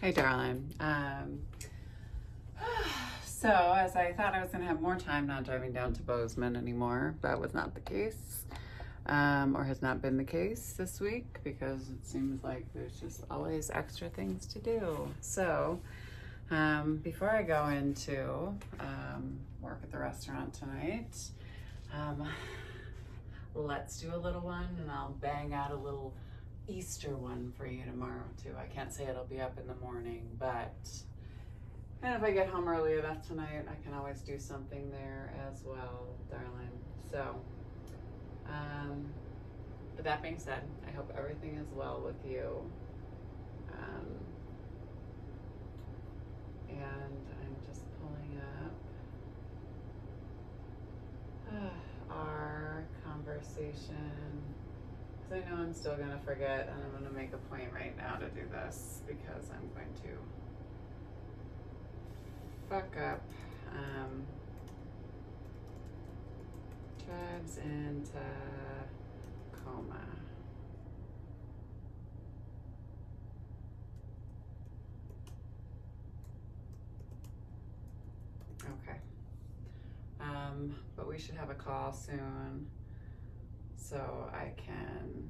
Hey, darling. So, as I thought I was going to have more time not driving down to Bozeman anymore, that was not the case, or has not been the case this week because it seems like there's just always extra things to do. So, before I go into work at the restaurant tonight, um, let's do a little one and I'll bang out a little Easter one for you tomorrow too. I can't say it'll be up in the morning, but and if I get home early enough tonight, I can always do something there as well, darling. So, but that being said, I hope everything is well with you. Um, and I'm just pulling up our conversation because I know I'm still going to forget, and I'm going to make a point right now to do this because I'm going to fuck up tribes in Tacoma. Okay. But we should have a call soon so I can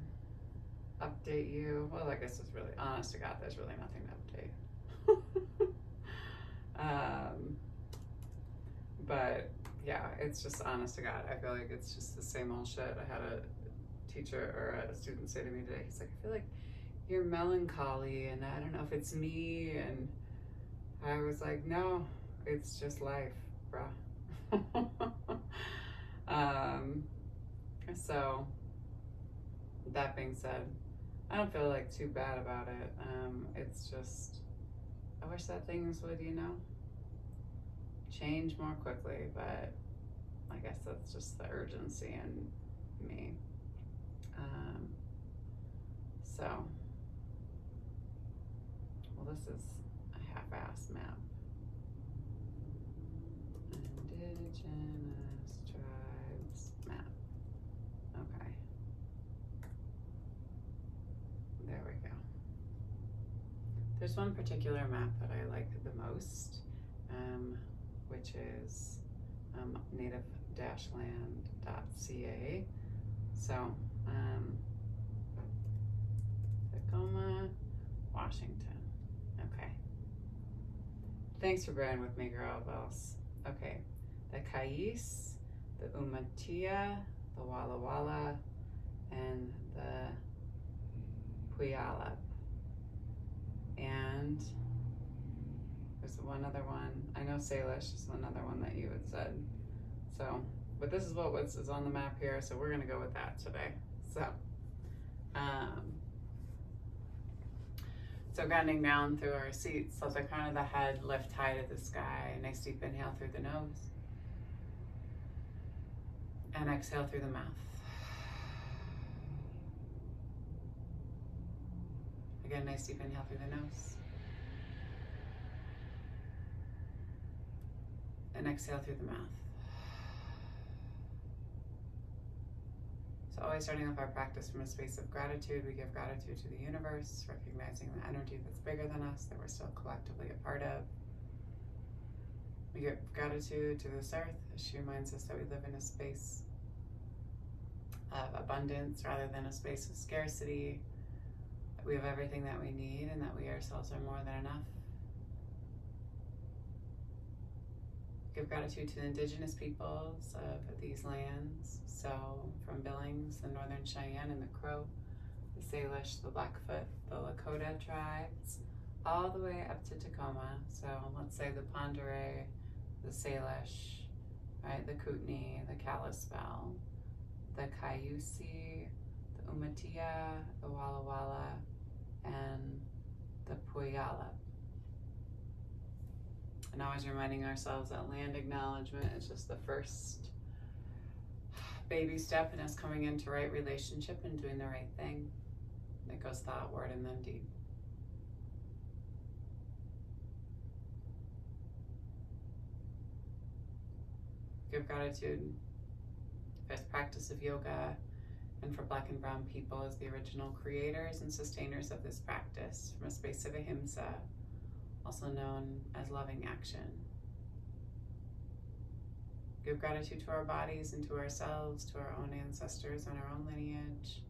update you. Well, I guess it's really, honest to God, there's really nothing to update. But yeah, it's just honest to God. I feel like it's just the same old shit. I had a teacher or a student say to me today, he's like, I feel like you're melancholy and I don't know if it's me. And I was like, no, it's just life, bruh. So that being said, I don't feel like too bad about it. It's just, I wish that things would, change more quickly, but I guess that's just the urgency in me. So, well, this is a half-ass map. Indigenous tribes map. Okay. There we go. There's one particular map that I like the most, which is native-land.ca. So, Tacoma, Washington. Okay. Thanks for bearing with me, girl bells. Okay. The Cayce, the Umatia, the Walla Walla, and the Puyallup. And there's one other one. I know Salish is another one that you had said. So, but this is what is on the map here, so we're going to go with that today. So grounding down through our seats, let the crown of the head lift high to the sky. Nice deep inhale through the nose. And exhale through the mouth. Again, nice deep inhale through the nose. And exhale through the mouth. So always starting off our practice from a space of gratitude. We give gratitude to the universe, recognizing the energy that's bigger than us, that we're still collectively a part of. We give gratitude to this earth as she reminds us that we live in a space of abundance rather than a space of scarcity, that we have everything that we need and that we ourselves are more than enough. Give gratitude to the indigenous peoples of these lands. So from Billings, the Northern Cheyenne and the Crow, the Salish, the Blackfoot, the Lakota tribes, all the way up to Tacoma. So let's say the Pend Oreille, the Salish, right, the Kootenai, the Kalispel, the Cayuse, the Umatia, the Walla Walla, and the Puyallup. And always reminding ourselves that land acknowledgement is just the first baby step in us coming into right relationship and doing the right thing. It goes thought, word, and then deed. Give gratitude for this practice of yoga and for Black and Brown people as the original creators and sustainers of this practice from a space of ahimsa, also known as loving action. Give gratitude to our bodies and to ourselves, to our own ancestors and our own lineage,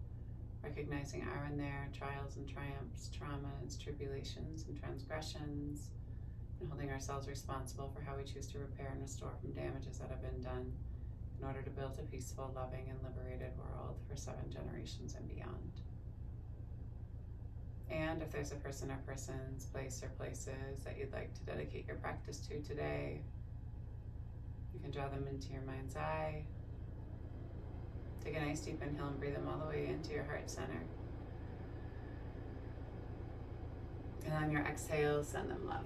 recognizing our and their trials and triumphs, traumas, tribulations, and transgressions, and holding ourselves responsible for how we choose to repair and restore from damages that have been done in order to build a peaceful, loving, and liberated world for 7 generations and beyond. And if there's a person or persons, place or places that you'd like to dedicate your practice to today, you can draw them into your mind's eye. Take a nice deep inhale and breathe them all the way into your heart center. And on your exhale, send them love.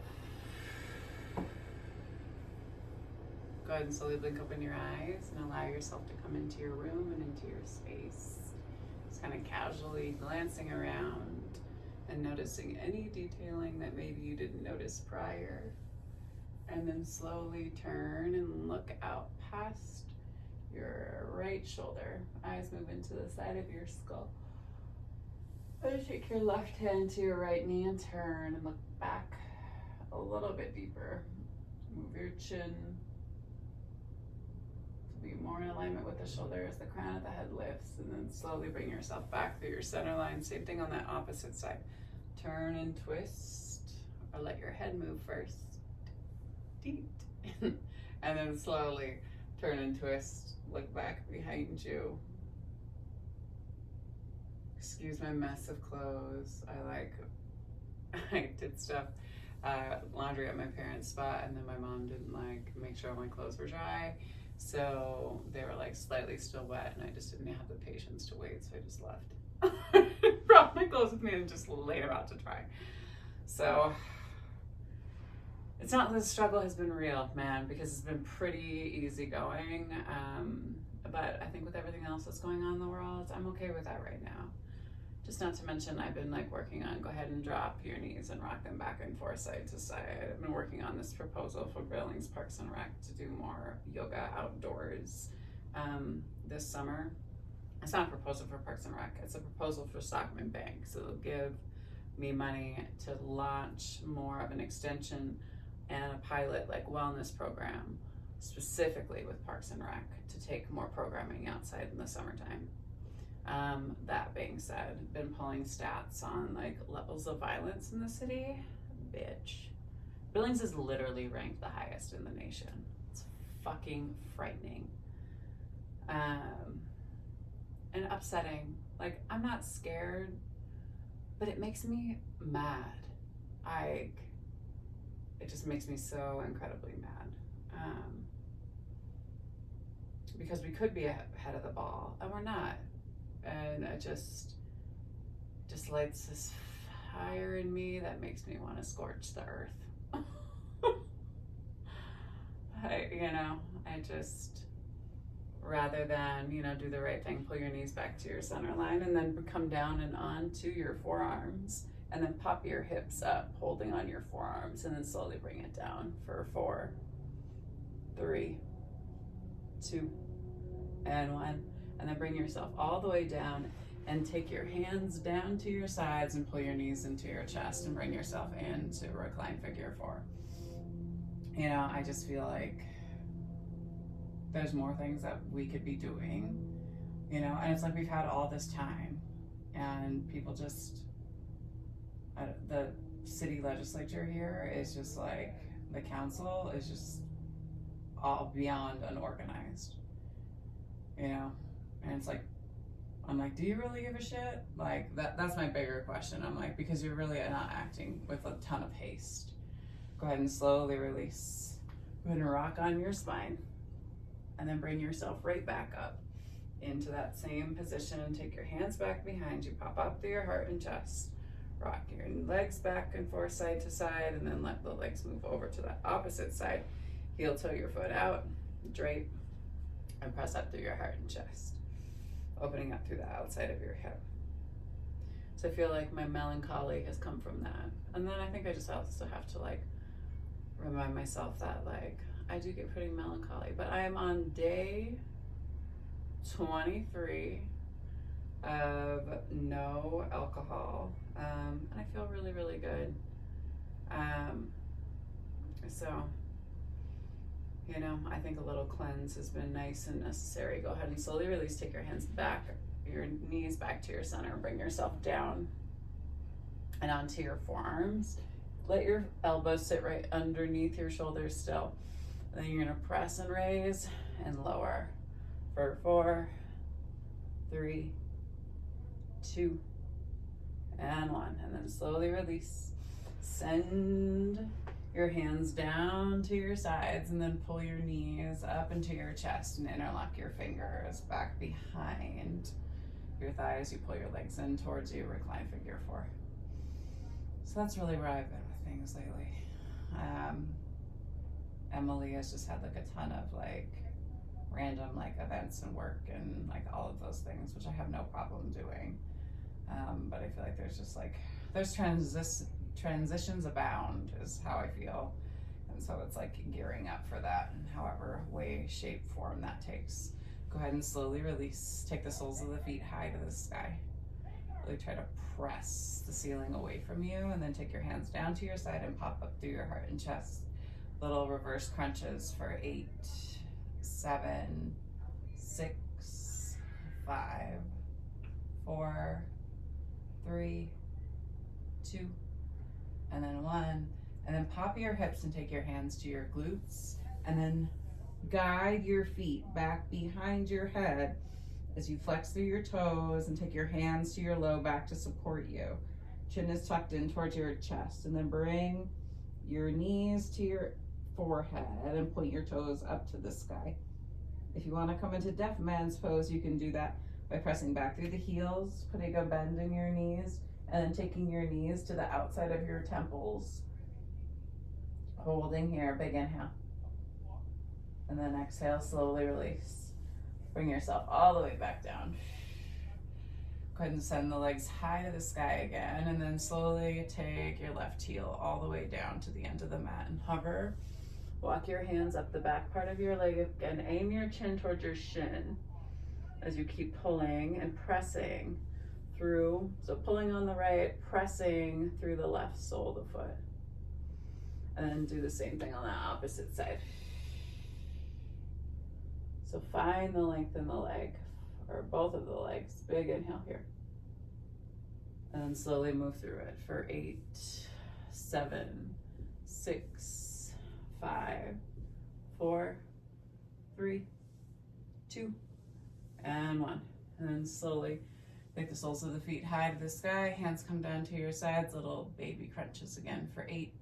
Go ahead and slowly blink open your eyes and allow yourself to come into your room and into your space. Just kind of casually glancing around and noticing any detailing that maybe you didn't notice prior. And then slowly turn and look out past your right shoulder. Eyes move into the side of your skull. And take your left hand to your right knee and turn and look back a little bit deeper. Move your chin to be more in alignment with the shoulder as the crown of the head lifts, and then slowly bring yourself back through your center line. Same thing on that opposite side. Turn and twist, or let your head move first. Deep. And then slowly turn and twist, look back behind you. Excuse my mess of clothes. I did stuff, laundry at my parents' spot, and then my mom didn't make sure all my clothes were dry. So they were slightly still wet, and I just didn't have the patience to wait, so I just left. Brought my clothes with me and just laid them out to dry. So it's not that the struggle has been real, man, because it's been pretty easy going. But I think with everything else that's going on in the world, I'm okay with that right now. Just not to mention, I've been working on go ahead and drop your knees and rock them back and forth side to side. I've been working on this proposal for Billings Parks and Rec to do more yoga outdoors this summer. It's not a proposal for Parks and Rec, it's a proposal for Stockman Bank. So they'll give me money to launch more of an extension and a pilot wellness program specifically with Parks and Rec to take more programming outside in the summertime. That being said, been pulling stats on levels of violence in the city. Bitch. Billings is literally ranked the highest in the nation. It's fucking frightening. And upsetting. I'm not scared, but it makes me mad. It just makes me so incredibly mad. Because we could be ahead of the ball, and we're not. And it just lights this fire in me that makes me want to scorch the earth. I just, rather than, do the right thing, pull your knees back to your center line and then come down and onto your forearms, and then pop your hips up, holding on your forearms, and then slowly bring it down for 4, 3, 2, and 1. And then bring yourself all the way down and take your hands down to your sides and pull your knees into your chest and bring yourself into recline figure 4. I just feel like there's more things that we could be doing, and it's we've had all this time, and people just, the city legislature here is just the council is just all beyond unorganized, and it's I'm do you really give a shit? That's my bigger question. I'm because you're really not acting with a ton of haste. Go ahead and slowly release. Go ahead and rock on your spine, and then bring yourself right back up into that same position, and take your hands back behind you, pop up through your heart and chest, rock your legs back and forth side to side, and then let the legs move over to the opposite side. Heel toe your foot out, drape, and press up through your heart and chest, opening up through the outside of your hip. So I feel my melancholy has come from that. And then I think I just also have to remind myself that I do get pretty melancholy, but I am on day 23 of no alcohol, and I feel really, really good. So, you know, I think a little cleanse has been nice and necessary. Go ahead and slowly release. Take your hands back, your knees back to your center. Bring yourself down and onto your forearms. Let your elbows sit right underneath your shoulders still. And then you're gonna press and raise and lower for 4, 3, 2, and 1. And then slowly release. Send your hands down to your sides and then pull your knees up into your chest and interlock your fingers back behind your thighs. You pull your legs in towards you, recline figure 4. So that's really where I've been with things lately. Emily has just had like a ton of like random like events and work and like all of those things, which I have no problem doing. But I feel like there's just like, there's transitions abound is how I feel. And so it's like gearing up for that in however way, shape, form that takes. Go ahead and slowly release. Take the soles of the feet high to the sky. Really try to press the ceiling away from you, and then take your hands down to your side and pop up through your heart and chest. Little reverse crunches for 8, 7, 6, 5, 4, 3, 2, and then 1. And then pop your hips and take your hands to your glutes, and then guide your feet back behind your head as you flex through your toes and take your hands to your low back to support you. Chin is tucked in towards your chest, and then bring your knees to your forehead and point your toes up to the sky. If you want to come into deaf man's pose, you can do that by pressing back through the heels, putting a bend in your knees, and then taking your knees to the outside of your temples. Holding here, big inhale. And then exhale, slowly release. Bring yourself all the way back down. Go ahead and send the legs high to the sky again, and then slowly take your left heel all the way down to the end of the mat and hover. Walk your hands up the back part of your leg and aim your chin towards your shin as you keep pulling and pressing through. So pulling on the right, pressing through the left sole of the foot. And then do the same thing on the opposite side. So find the length in the leg, or both of the legs. Big inhale here. And then slowly move through it for 8, 7, 6, 5, 4, 3, 2, and 1. And then slowly take the soles of the feet high to the sky. Hands come down to your sides. Little baby crunches again for 8,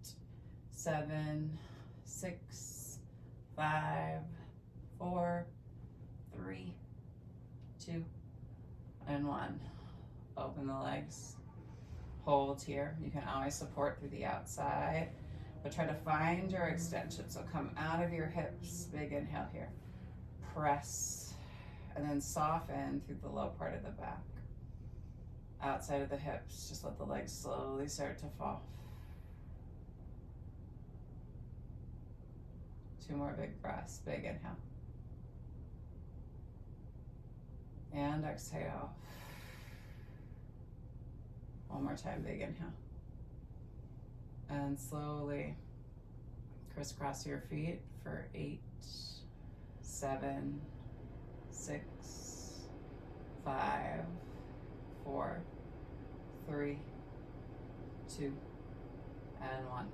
7, 6, 5, 4, 3, 2, and 1. Open the legs. Hold here. You can always support through the outside, but try to find your extension. So come out of your hips. Big inhale here. Press, and then soften through the low part of the back. Outside of the hips, just let the legs slowly start to fall. 2 more big breaths. Big inhale. And exhale. 1 more time, big inhale. And slowly crisscross your feet for 8, 7, 6, 5, 4, 3, 2, and 1.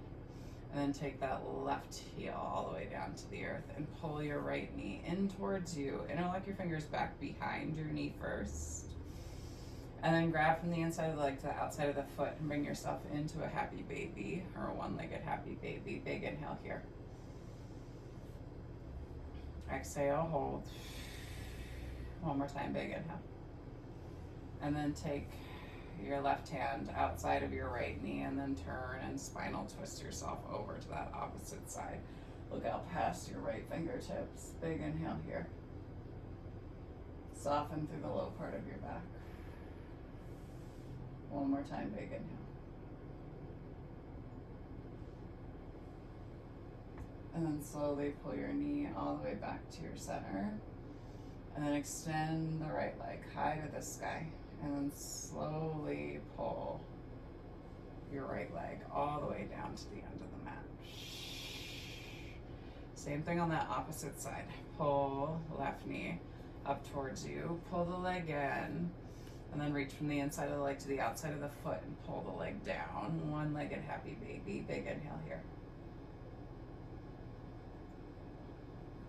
And then take that left heel all the way down to the earth and pull your right knee in towards you. Interlock your fingers back behind your knee first. And then grab from the inside of the leg to the outside of the foot and bring yourself into a happy baby, or a one-legged happy baby. Big inhale here. Exhale, hold. 1 more time, big inhale. And then take your left hand outside of your right knee and then turn and spinal twist yourself over to that opposite side. Look out past your right fingertips. Big inhale here. Soften through the low part of your back. 1 more time, big inhale. And then slowly pull your knee all the way back to your center. And then extend the right leg high to the sky. And then slowly pull your right leg all the way down to the end of the mat. Same thing on that opposite side. Pull left knee up towards you. Pull the leg in. And then reach from the inside of the leg to the outside of the foot and pull the leg down. One-legged happy baby. Big inhale here.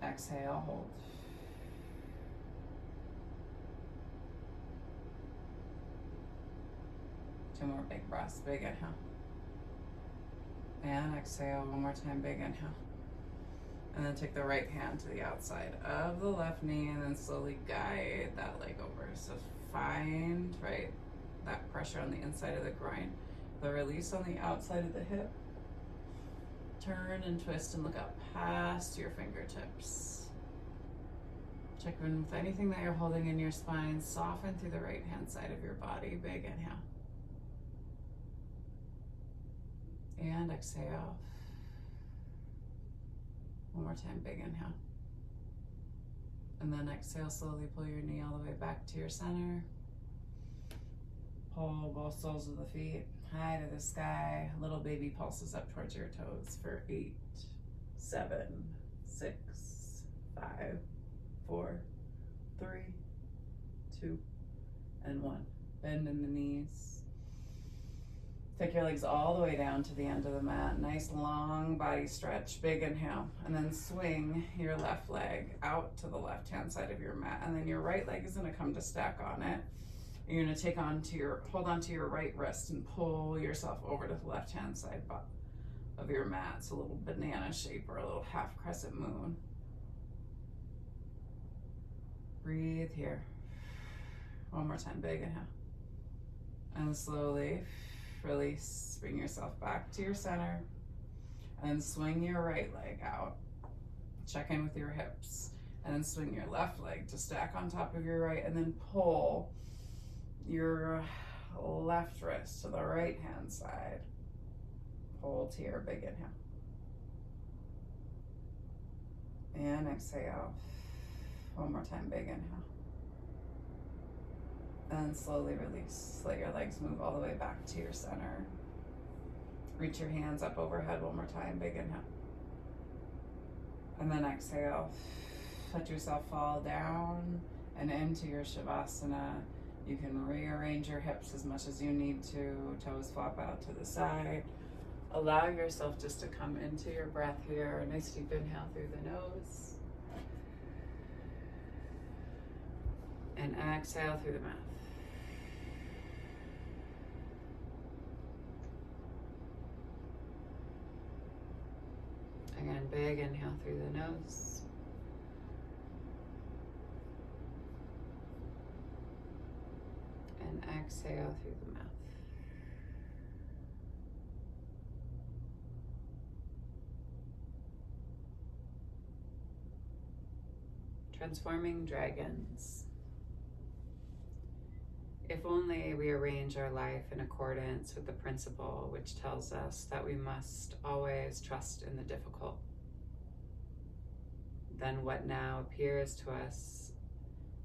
Exhale, hold. Two more big breaths. Big inhale. And exhale. One more time. Big inhale. And then take the right hand to the outside of the left knee and then slowly guide that leg over. So find, right, that pressure on the inside of the groin. The release on the outside of the hip. Turn and twist and look up past your fingertips. Check in with anything that you're holding in your spine. Soften through the right hand side of your body. Big inhale. And exhale. One more time, big inhale. And then exhale, slowly pull your knee all the way back to your center. Pull both soles of the feet high to the sky. Little baby pulses up towards your toes for 8, 7, 6, 5, 4, 3, 2, and 1. Bend in the knees. Take your legs all the way down to the end of the mat. Nice long body stretch. Big inhale. And then swing your left leg out to the left-hand side of your mat. And then your right leg is going to come to stack on it. You're going to hold on to your right wrist and pull yourself over to the left-hand side of your mat. It's a little banana shape or a little half crescent moon. Breathe here. One more time. Big inhale. And slowly release, bring yourself back to your center, and swing your right leg out. Check in with your hips, and then swing your left leg to stack on top of your right, and then pull your left wrist to the right hand side. Hold here, big inhale. And exhale. One more time, big inhale. And slowly release. Let your legs move all the way back to your center. Reach your hands up overhead one more time. Big inhale. And then exhale. Let yourself fall down and into your Shavasana. You can rearrange your hips as much as you need to. Toes flop out to the side. Allow yourself just to come into your breath here. A nice deep inhale through the nose. And exhale through the mouth. Again, big inhale through the nose. And exhale through the mouth. Transforming dragons. If only we arrange our life in accordance with the principle which tells us that we must always trust in the difficult, then what now appears to us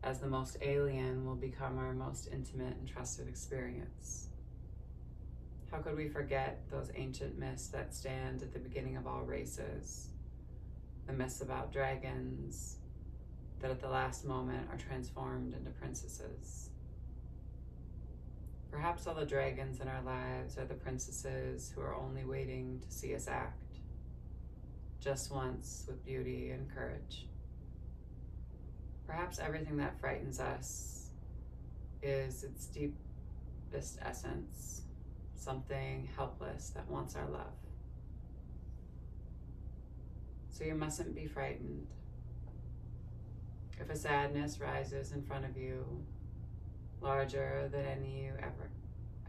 as the most alien will become our most intimate and trusted experience. How could we forget those ancient myths that stand at the beginning of all races? The myths about dragons that at the last moment are transformed into princesses. Perhaps all the dragons in our lives are the princesses who are only waiting to see us act, just once with beauty and courage. Perhaps everything that frightens us is its deepest essence, something helpless that wants our love. So you mustn't be frightened. If a sadness rises in front of you, larger than any you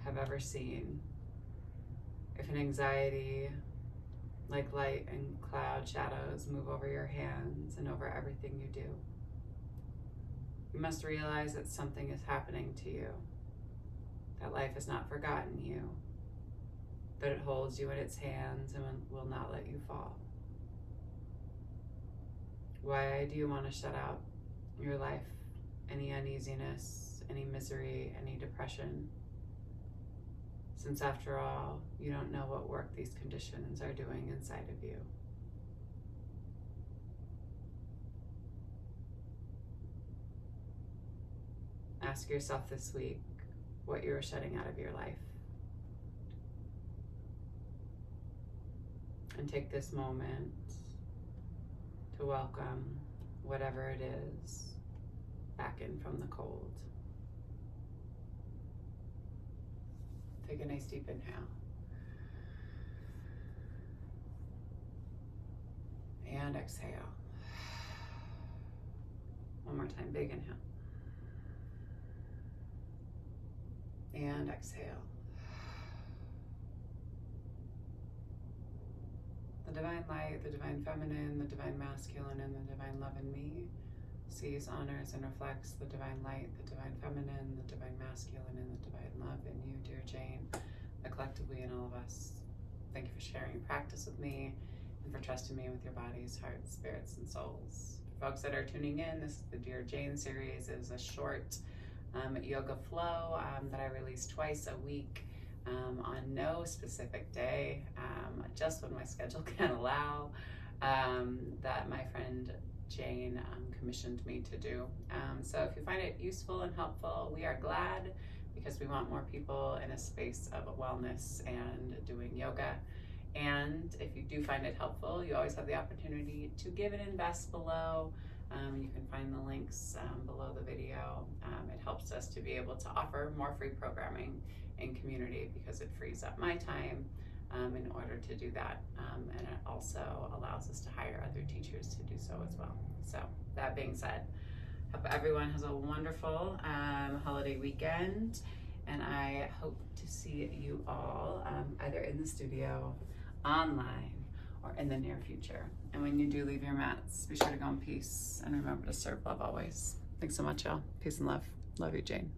have ever seen, if an anxiety like light and cloud shadows move over your hands and over everything you do, you must realize that something is happening to you, that life has not forgotten you, that it holds you in its hands and will not let you fall. Why do you want to shut out your life any uneasiness, any misery, any depression? Since after all, you don't know what work these conditions are doing inside of you. ask yourself this week what you're shedding out of your life. And take this moment to welcome whatever it is back in from the cold. Take a nice deep inhale. And exhale. One more time, big inhale. And exhale. The divine light, the divine feminine, the divine masculine, and the divine love in me sees, honors, and reflects the divine light, the divine feminine, the divine masculine, and the divine love in you, dear Jane, collectively in all of us. Thank you for sharing your practice with me and for trusting me with your bodies, hearts, spirits, and souls. For folks that are tuning in, this is the Dear Jane series. It is a short yoga flow that I release twice a week on no specific day, just when my schedule can allow, that my friend Jane commissioned me to do. So if you find it useful and helpful, we are glad, because we want more people in a space of wellness and doing yoga. And if you do find it helpful, you always have the opportunity to give and invest below. You can find the links below the video. It helps us to be able to offer more free programming in community, because it frees up my time in order to do that. And it also allows us to hire other teachers to do so as well. So that being said, hope everyone has a wonderful holiday weekend, and I hope to see you all either in the studio, online, or in the near future. And when you do leave your mats, be sure to go in peace and remember to serve love always. Thanks so much, y'all. Peace and love. Love you, Jane.